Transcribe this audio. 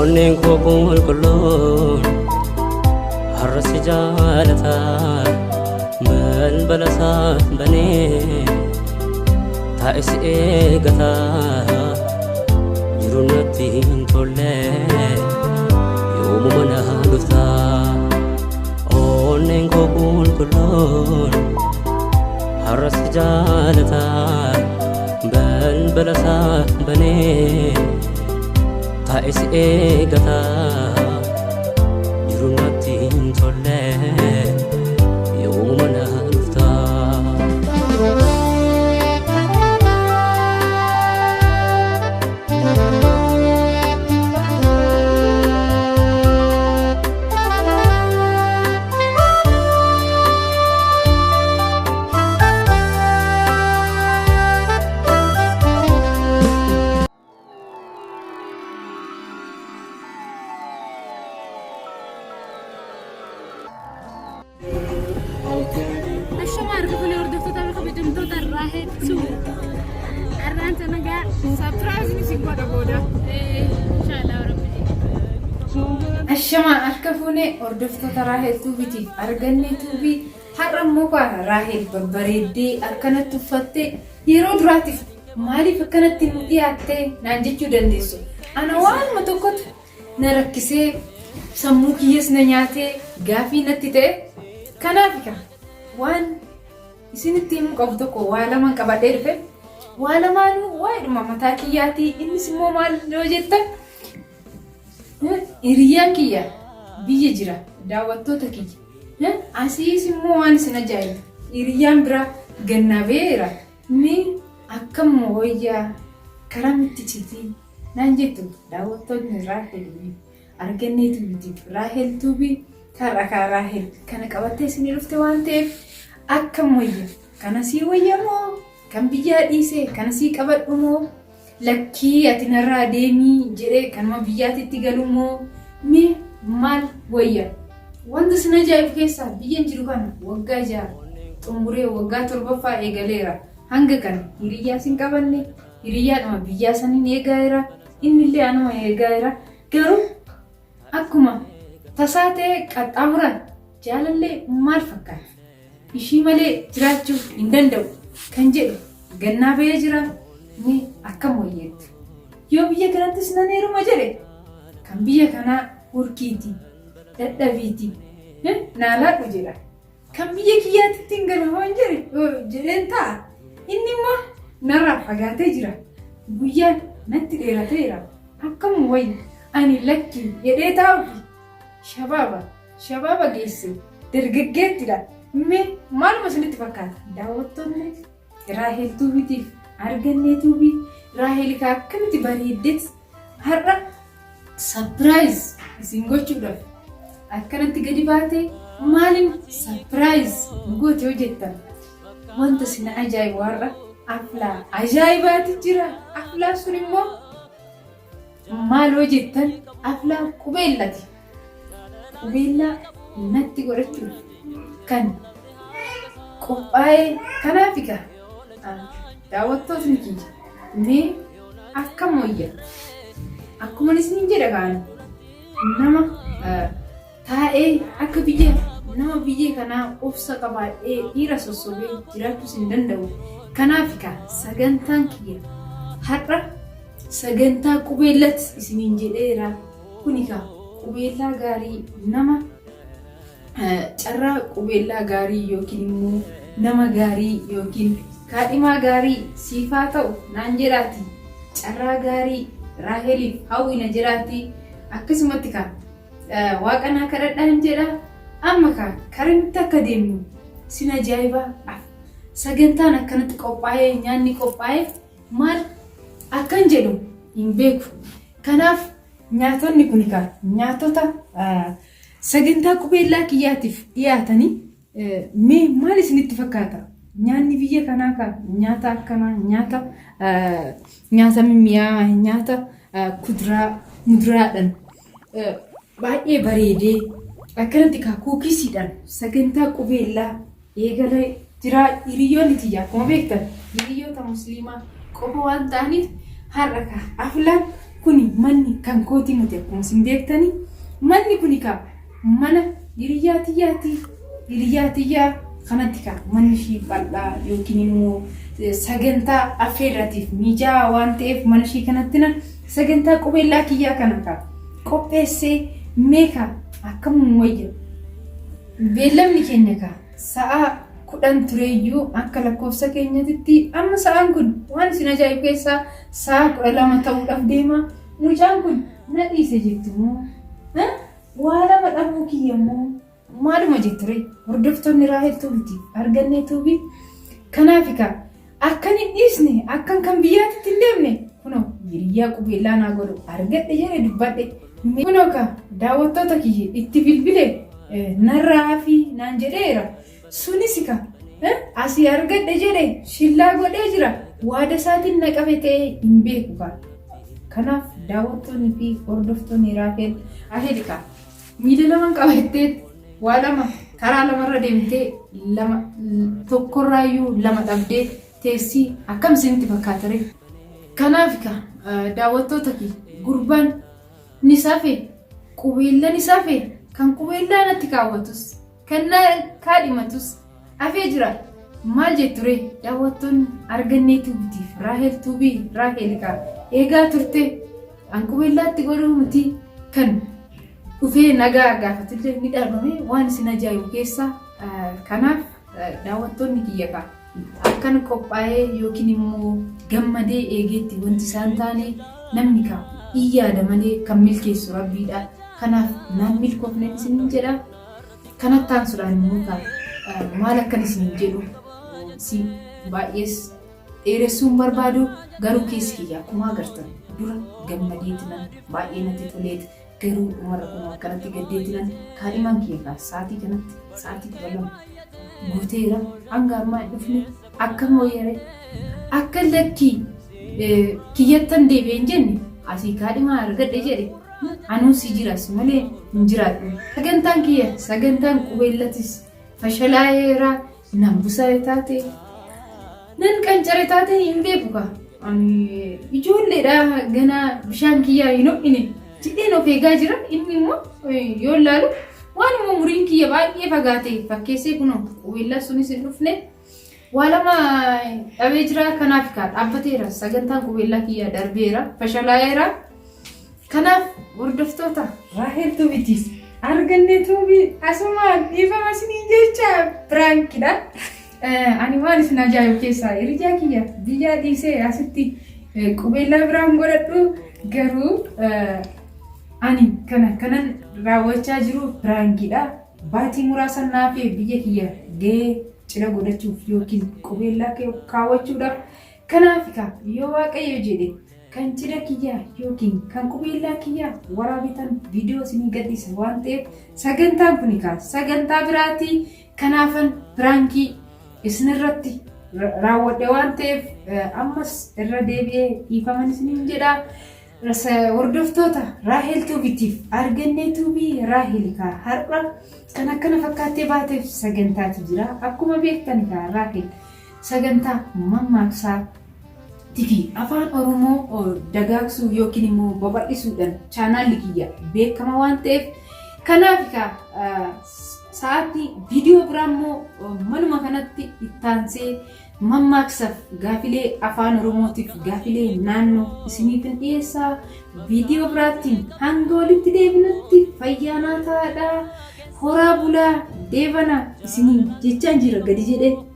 onneen koo qulqulluun har'a si jaalata balbala isaa banee taa'e si eegata jiru natti hin tolle yoomuma na dhufta onneen koo qulqulluun har'a si jaalata balbala isaa banee taa'e si eegata jiru natti hin tolle yoomuma na dhufta. Ashama arkafune hordoftoota Raahel Tuubiitiif arganne tuubii har'a muka Raahel babbareeddee akkanatti uffattee yeroo duraatiif maaliif akkanatti nu dhiyaattee naan jechuu dandeessu. Ana waanuma tokkotu na rakkisee sammuu kiyyees na nyaatee gaafii natti ta'e kanaaf waan isinitti himu qabu tokko waa lama qabadhee dhufe waa lamaanuu waa'idhuma mataa kiyyaatii innis immoo maal yoo jettan Hiriyyaan kiyya biyya jira daawwattoota kiyya asiis immoo waan isin ajaa'iba hiriyyaan bira gannabeera mi akkam wayyaa karamitti citii naan jettu daawwattoonni Raahel argannee tuubiitiif Raahel Tuubii karra Raahel kana qabattee isin dhufte waan ta'eef akkam wayya kana sii wayyamoo kan biyyaa dhiisee kana sii qabadhu moo lakkii ati narraa deemii jedhee kanuma biyyaatitti galumoo mi maal wayya wanta isin ajaa'ibu keessaa biyyan jiru kana waggaa 6 xumuree waggaa 7ffaa eegaleera hanga kana hiriyyaa sin qabanne hiriyyaadhuma biyyaa saniin eegaera innillee anuma eegaera garuu akkuma tasaa ta'e qaxxaamuran jaalallee maal fakkaata ishii malee jiraachuu hin danda'u kan jedhu gannaa ba'ee jira ni akkam wayyeetti yoo biyya kanattis nan heeruma jedhe kan biyya kanaa hurkiiti dadhabiiti naalaadhu jedha kan biyya kiyyaatitti hin galamoon jedheen ta'a inni immoo narraa fagaatee jira guyyaan natti dheerateera akkam wayyi ani lakki jedhee taa'uufi shabaaba geesse dargaggeettidha mee maaluma isinitti fakkaata daawwattoonni Raahel Tuubiitiif arganne tuubii Raahel akkamitti bareeddeet har'a surprise isin gochuudhaaf akkanatti gadi baatee maaliin surprise goote yoo jettan wanta isin ajaa'ibu har'a aflaa ajaa'ibaati jira aflaa sun immoo maal yoo jettan aflaa qubeellati qubeellaa natti godhachuuf kan qophaa'ee kanaaf daawwattootni kiyya mee akkam wayya akkuma isin jedha kaan nama taa'ee akka nama biyya kanaa obsa qabaadhee dhiira sossobee jiraachuus hin danda'u kanaaf sagantaan kiyya har'a sagantaa qubeellati isiniin jedheera kuni qubeellaa gaarii nama carraa qubeellaa gaarii yookiin immoo nama gaarii yookiin kaadhimaa gaarii siifaa ta'u naan jedhaati carraa gaarii Raaheliif hawwina jedhaati akkasumatti waaqanaa kadhadhaan jedha amma karamitti akka deemnu sin ajaa'iba sagantaan akkanatti qophaa'ee nyaanni qophaa'ee maal akkan jedhu hin beeku kanaaf nyaatonni kun nyaatota sagantaa qubeellaa kiyyaatiif dhiyaatanii mee maal isinitti fakkaata nyaanni biyya kanaa nyaata akkanaa nyaata mimmiyaa nyaata kuduraa muduraadhaan baay'ee bareedee akkanatti kuukisiidhaan sagantaa qubeellaa eegalee jira. Hiriyoonni tiyya akkuma beektan hiriyoota musliimaa qofa waan ta'aniif har'a aflaan kuni manni kan kooti nuti akkuma isin beektanii manni kuni mana hiriyaatiyyaa kanatti manni ishii bal'aa yookiin immoo sagantaa affeerratiif mijaa waan ta'eef mana ishii kanatti sagantaa qubeellaa kiyyaa kana qopheessee meeqa akkam wayya beellamni keenya sa'a 10 tureeyyuu akka lakkoofsa keenyatti amma sa'aan kun waan isin ajaa'ibu keessaa sa'a 12 ta'uudhaaf deema mucaan kun na dhiise jettu waa lama dhabuu kiyyamoo maaluma jetture hordoftoonni Raahel biti argannee tuubi kanaaf akkan hin dhiisne akkan kan biyyaatti hin deemne kunoo hiriyaa qubeellaa naa godhu argadhe jedhe dubbadhe kunoo daawwattoota kiyya itti bilbile narraa fi naan jedheera sunis asii argadhe jedhe shillaa godhee jira waada isaatiin na qabe ta'ee hin beeku kanaaf daawwattoonni fi hordoftoonni Raahel miila lama qabattee waa lama karaa lamarra deemtee tokkorraayyuu lama dhabdee teessii akkam isinitti fakkaatare kanaaf daawwattoota gurbaan ni safe qubeellaan ni safe kan qubeellaan itti kaawwatus kan kaadhimatus afee jira maal jetture daawwattoonni argannee tuubitiif Raahel tuubii Raahel eegaa turte an qubeellaatti godhuu miti kan dhufee nagaa gaafatullee ni dhabame waan isin ajaa'ibu keessaa kanaaf daawwattoonni kiyya akkan qophaa'ee yookiin immoo gammadee eegeetti wanti isaan taane namni iyyaada malee kan milkeessu rabbiidha kanaaf naan milkoofne isin jedha kanatti taansuudhaan immoo maal akkan isin jedhu si baay'ees dheeressuun barbaadu garuu keessi kiyya akkuma agartan dura gammadeetinan baay'ee natti toleeti garuu umarra kun akkanatti gaddeetinan kaadhimaan kiyya sa'aatii kanatti sa'aatii 12 guuteera hanga ammaa dhufne akka mooyere akka lakkii kiyyattan deebi'een jenne asii kaadhimaa argadhe jedhe anuusi jiras malee hin jiraadhu sagantaan kiyya sagantaan qubeellatis fashalaa'eera nan busaa'e taate nan qancare taate hin beeku ani ijoolleedha ganaa bishaan kiyyaa hin ho'ine jedheen of eegaa jira inni immoo yoo ilaalu waan immoo umuriin kiyya baay'ee fagaate fakkeessee kunoo qubeellaa sunis hin dhufne waa lama dhabee jira kanaaf dhaabbateera sagantaan qubeellaa kiyyaa darbeera fashalaa'eera kanaaf hordoftoota Raahel tuubitiif argannee tuubii asuma dhiifama isinii jecha piraankiidha ani waan isin ajaa'ibu keessaa hiriyaa kiyya biyyaa dhiisee asitti qubeellaa biraan godhadhu garuu ani kanan raawwachaa jiru piraankiidha baatii muraasa naafee biyya kiyya ga'ee cidha godhachuuf yookiin qubeellaa kaawwachuudhaaf kanaaf yoo waaqayyo jedhe kan cidha kiyyaa yookiin kan qubeellaa kiyyaa waraabitan viidiyoo isinii gadhiisa waan ta'eef sagantaan kun sagantaa biraatii kanaafan piraankii isinirratti raawwadhe waan ta'eef ammas irra deebi'ee dhiifaman isiniin jedha hordoftoota Raahel tuubitiif argannee tuubii Raahel har'a kan akkana fakkaattee baateef sagantaatu jira akkuma beektan Raahel sagantaa mammaaksaa TV afaan Oromoo dagaagsuu yookiin immoo babal'isuudhaan chaanaalli kiyya beekama waan ta'eef kanaaf sa'aatii viidiyoo biraa immoo manuma kanatti ittaansee mammaaksaaf gaafilee afaan Oromootiif gaafilee naannoo isiniif dhiyeessaa viidiyoo biraattiin hanga walitti deebinutti fayyaanaa ta'aa horaa bulaa deebana isiniin jechaan jira gadi jedhee